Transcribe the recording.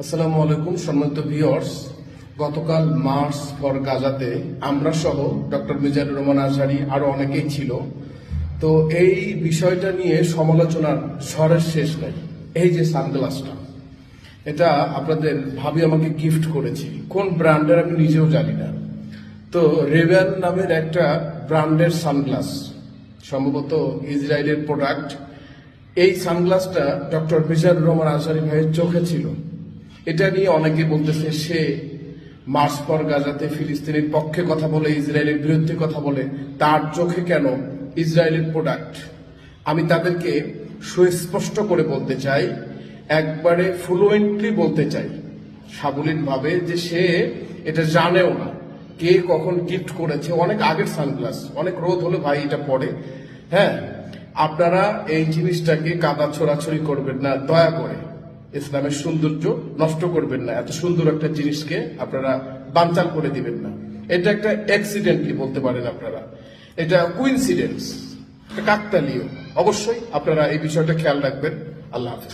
আসসালামু আলাইকুম সম্মানিত ভিউয়ার্স। গতকাল মার্চ ফর গাজাতে আমরা সহ ডক্টর মিজানুর রহমান আজহারী আরো অনেকেই ছিল। তো এই বিষয়টা নিয়ে সমালোচনার ঝড়ের শেষ নাই। এই যে সানগ্লাসটা, এটা আপনাদের ভাবি আমাকে গিফট করেছি, কোন ব্র্যান্ডের আমি নিজেও জানি না। তো রেভেন নামের একটা ব্র্যান্ডের সানগ্লাস, সম্ভবত ইসরায়েলের প্রোডাক্ট। এই সানগ্লাসটা ডক্টর মিজানুর রহমান আজহারী ভাইয়ের চোখে ছিল। এটা নিয়ে অনেকে বলতেছে সে মার্চ ফর গাজাতে ফিলিস্তিনের পক্ষে কথা বলে, ইসরায়েলের বিরুদ্ধে কথা বলে, তার চোখে কেন ইসরায়েলের প্রোডাক্ট। আমি তাদেরকে সুস্পষ্ট করে বলতে চাই, একবারে ফ্লুয়েন্টলি বলতে চাই, সাবলীল ভাবে, যে সে এটা জানেও না কে কখন গিফট করেছে। অনেক আগের সানগ্লাস, অনেক রোদ হলে ভাই এটা পড়ে। হ্যাঁ, আপনারা এই জিনিসটাকে কাদা ছোড়াছড়ি করবেন না দয়া করে। ইসলামের সৌন্দর্য নষ্ট করবেন না, এত সুন্দর একটা জিনিসকে আপনারা বানচাল করে দিবেন না। এটা একটা অ্যাক্সিডেন্টলি বলতে পারেন আপনারা, এটা কুইন্সিডেন্স, কাকতালীয়। অবশ্যই আপনারা এই বিষয়টা খেয়াল রাখবেন। আল্লাহ হাফেজ।